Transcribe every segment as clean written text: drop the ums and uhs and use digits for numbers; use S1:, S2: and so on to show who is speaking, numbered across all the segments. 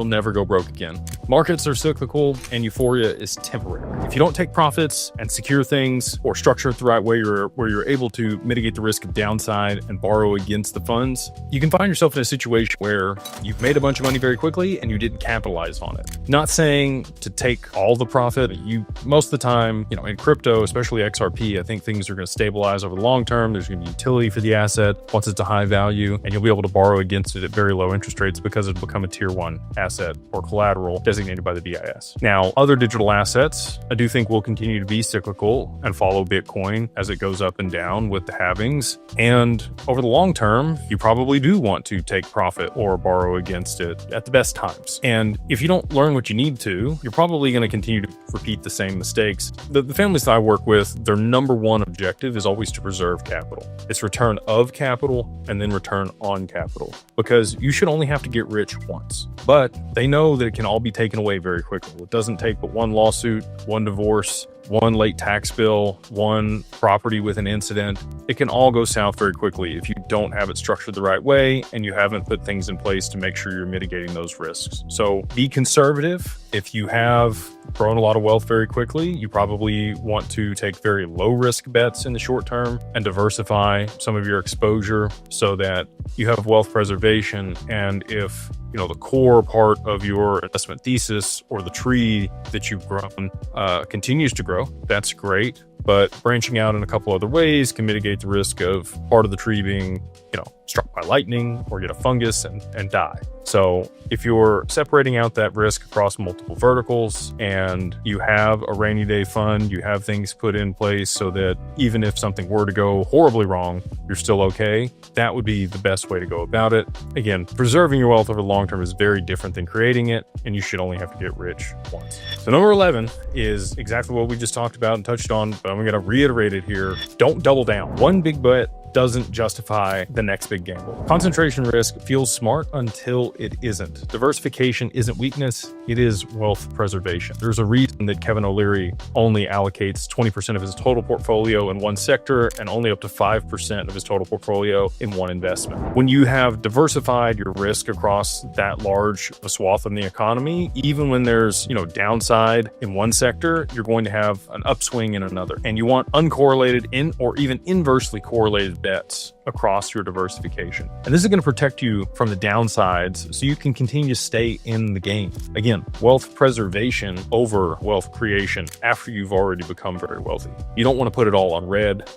S1: you'll never go broke again. Markets are cyclical and euphoria is temporary. If you don't take profits and secure things or structure it the right way where you're able to mitigate the risk of downside and borrow against the funds, you can find yourself in a situation where you've made a bunch of money very quickly and you didn't capitalize on it. Not saying to take all the profit. Most of the time, in crypto, especially XRP, I think things are going to stabilize over the long term. There's going to be utility for the asset once it's a high value, and you'll be able to borrow against it at very low interest rates because it'll become a tier 1 asset or collateral designated by the DIS. Now, other digital assets, I do think will continue to be cyclical and follow Bitcoin as it goes up and down with the halvings. And over the long term, you probably do want to take profit or borrow against it at the best times. And if you don't learn what you need to, you're probably going to continue to repeat the same mistakes. The families that I work with, their number one objective is always to preserve capital. It's return of capital and then return on capital, because you should only have to get rich once. But they know that it can all be taken away very quickly. It doesn't take but one lawsuit, one divorce, one late tax bill, one property with an incident. It can all go south very quickly if you don't have it structured the right way and you haven't put things in place to make sure you're mitigating those risks. So be conservative. If you have grown a lot of wealth very quickly, you probably want to take very low risk bets in the short term and diversify some of your exposure so that you have wealth preservation. And if the core part of your investment thesis or the tree that you've grown continues to grow, that's great. But branching out in a couple other ways can mitigate the risk of part of the tree being, struck by lightning or get a fungus and die. So if you're separating out that risk across multiple verticals and you have a rainy day fund, you have things put in place so that even if something were to go horribly wrong, you're still okay, that would be the best way to go about it. Again, preserving your wealth over the long term is very different than creating it, and you should only have to get rich once. So number 11 is exactly what we just talked about and touched on, but I'm going to reiterate it here. Don't double down. One big bet doesn't justify the next big gamble. Concentration risk feels smart until it isn't. Diversification isn't weakness, it is wealth preservation. There's a reason that Kevin O'Leary only allocates 20% of his total portfolio in one sector and only up to 5% of his total portfolio in one investment. When you have diversified your risk across that large a swath of the economy, even when there's, downside in one sector, you're going to have an upswing in another. And you want uncorrelated or even inversely correlated bets across your diversification. And this is going to protect you from the downsides so you can continue to stay in the game. Again, wealth preservation over wealth creation after you've already become very wealthy. You don't want to put it all on red.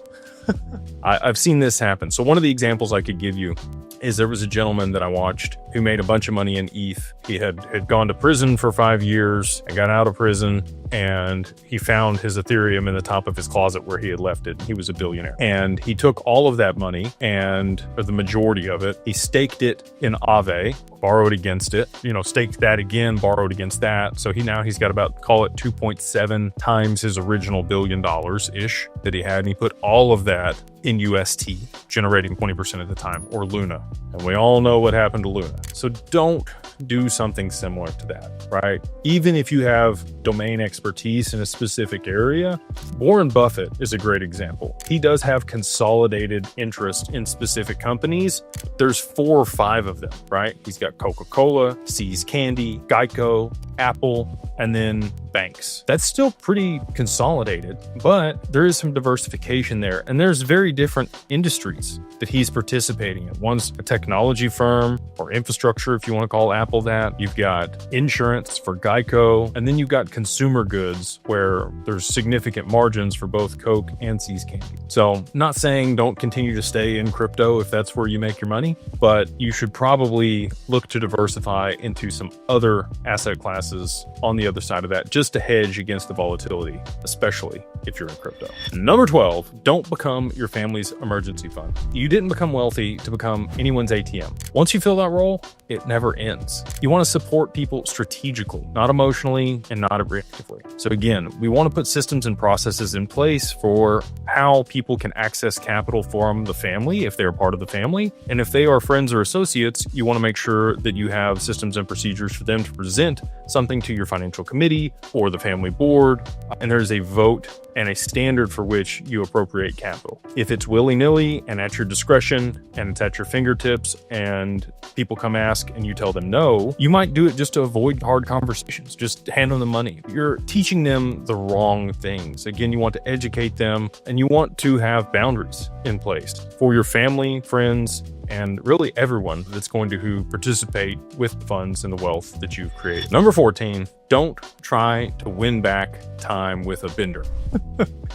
S1: I've seen this happen. So one of the examples I could give you is there was a gentleman that I watched who made a bunch of money in ETH. He had gone to prison for 5 years and got out of prison, and he found his Ethereum in the top of his closet where he had left it. He was a billionaire. And he took all of that money or the majority of it, he staked it in Aave, borrowed against it, staked that again, borrowed against that. So he's got about, call it 2.7 times his original $1 billion-ish that he had. And he put all of that in UST, generating 20% at the time, or Luna. And we all know what happened to Luna. So don't do something similar to that, right? Even if you have domain expertise in a specific area, Warren Buffett is a great example. He does have consolidated interest in specific companies. There's 4 or 5 of them, right? He's got Coca-Cola, See's Candy, Geico, Apple, and then banks. That's still pretty consolidated, but there is some diversification there. And there's very different industries that he's participating in. One's a technology firm or infrastructure, if you want to call Apple that. You've got insurance for Geico, and then you've got consumer goods where there's significant margins for both Coke and See's Candy. So not saying don't continue to stay in crypto if that's where you make your money, but you should probably look to diversify into some other asset classes on the other side of that, just to hedge against the volatility, especially if you're in crypto. Number 12, don't become your family's emergency fund. You didn't become wealthy to become anyone's ATM. Once you fill that role, it never ends. You want to support people strategically, not emotionally and not reactively. So again, we want to put systems and processes in place for how people can access capital from the family if they're part of the family. And if they are friends or associates, you want to make sure that you have systems and procedures for them to present something to your financial committee or the family board, and there's a vote and a standard for which you appropriate capital. If it's willy-nilly and at your discretion and it's at your fingertips and people come ask and you tell them no, you might do it just to avoid hard conversations. Just hand them the money. You're teaching them the wrong things. Again, you want to educate them and you want to have boundaries in place for your family, friends, and really everyone that's going to participate with the funds and the wealth that you've created. Number 14, don't try to win back time with a bender.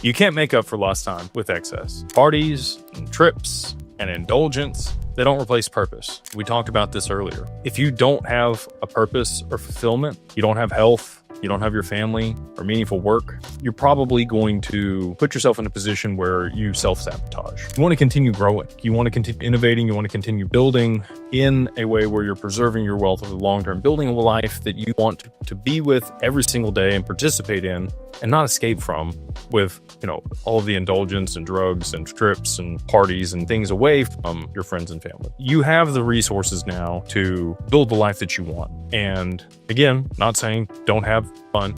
S1: You can't make up for lost time with excess. Parties and trips and indulgence, they don't replace purpose. We talked about this earlier. If you don't have a purpose or fulfillment, you don't have health, you don't have your family or meaningful work, you're probably going to put yourself in a position where you self-sabotage. You want to continue growing. You want to continue innovating. You want to continue building in a way where you're preserving your wealth over the long term, building a life that you want to be with every single day and participate in and not escape from with, all of the indulgence and drugs and trips and parties and things away from your friends and family. You have the resources now to build the life that you want. And again, not saying don't have fun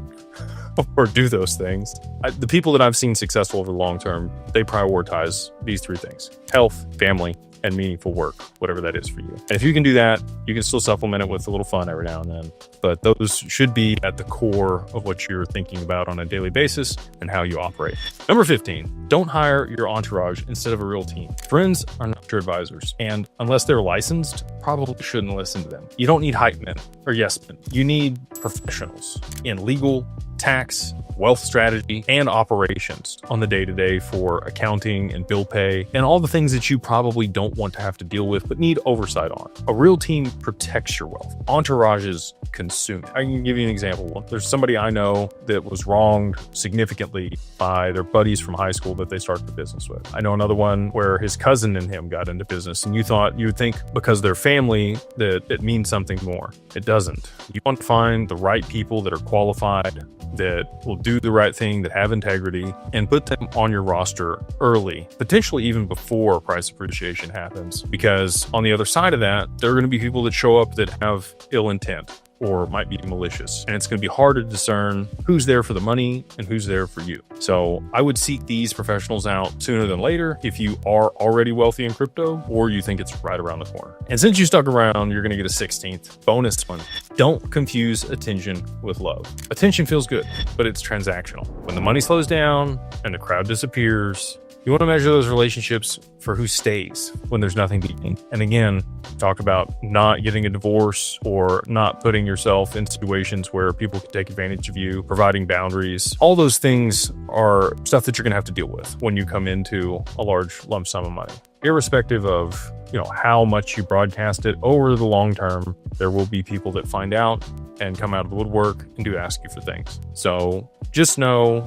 S1: or do those things. The people that I've seen successful over the long term, they prioritize these three things: health, family, and meaningful work, whatever that is for you. And if you can do that, you can still supplement it with a little fun every now and then. But those should be at the core of what you're thinking about on a daily basis and how you operate. Number 15, don't hire your entourage instead of a real team. Friends are not your advisors, and unless they're licensed, probably shouldn't listen to them. You don't need hype men or yes men. You need professionals in legal, tax, wealth strategy, and operations on the day-to-day for accounting and bill pay and all the things that you probably don't want to have to deal with but need oversight on. A real team protects your wealth. Entourages consume. I can give you an example. There's somebody I know that was wronged significantly by their buddies from high school that they started a business with. I know another one where his cousin and him got into business, and you would think because they're family that it means something more. It doesn't. You want to find the right people that are qualified, that will do the right thing, that have integrity, and put them on your roster early, potentially even before price appreciation happens. Because on the other side of that, there are going to be people that show up that have ill intent or might be malicious. And it's going to be hard to discern who's there for the money and who's there for you. So I would seek these professionals out sooner than later if you are already wealthy in crypto or you think it's right around the corner. And since you stuck around, you're going to get a 16th bonus one. Don't confuse attention with love. Attention feels good, but it's transactional. When the money slows down and the crowd disappears, you want to measure those relationships for who stays when there's nothing to gain. And again, talk about not getting a divorce or not putting yourself in situations where people can take advantage of you, providing boundaries. All those things are stuff that you're going to have to deal with when you come into a large lump sum of money. Irrespective of how much you broadcast it over the long term, there will be people that find out and come out of the woodwork and do ask you for things. So just know,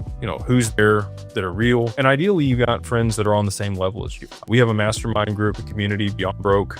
S1: who's there that are real. And ideally, you got friends that are on the same level as you. We have a mastermind group, a community. Beyond Broke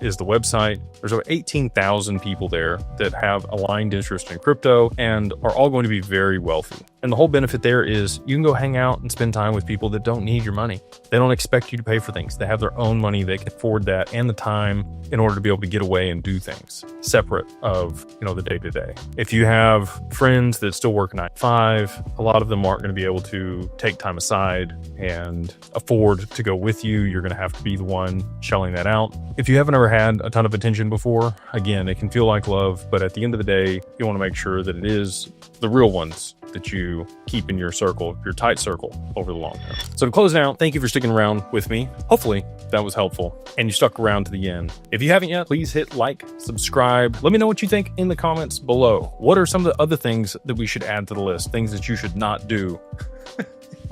S1: is the website. There's over 18,000 people there that have aligned interest in crypto and are all going to be very wealthy. And the whole benefit there is you can go hang out and spend time with people that don't need your money. They don't expect you to pay for things. They have their own money. They can afford that and the time in order to be able to get away and do things separate of, the day-to-day. If you have friends that still work 9 to 5, a lot of them aren't going to be able to take time aside and afford to go with you. You're going to have to be the one shelling that out. If you haven't ever had a ton of attention before, again, it can feel like love, but at the end of the day, you want to make sure that it is the real ones that you keep in your circle, your tight circle over the long term. So to close out, thank you for sticking around with me. Hopefully that was helpful and you stuck around to the end. If you haven't yet, please hit like, subscribe. Let me know what you think in the comments below. What are some of the other things that we should add to the list? Things that you should not do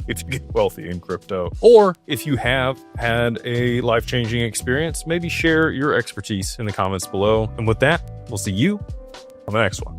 S1: if you get wealthy in crypto, or if you have had a life-changing experience, maybe share your expertise in the comments below. And with that, we'll see you on the next one.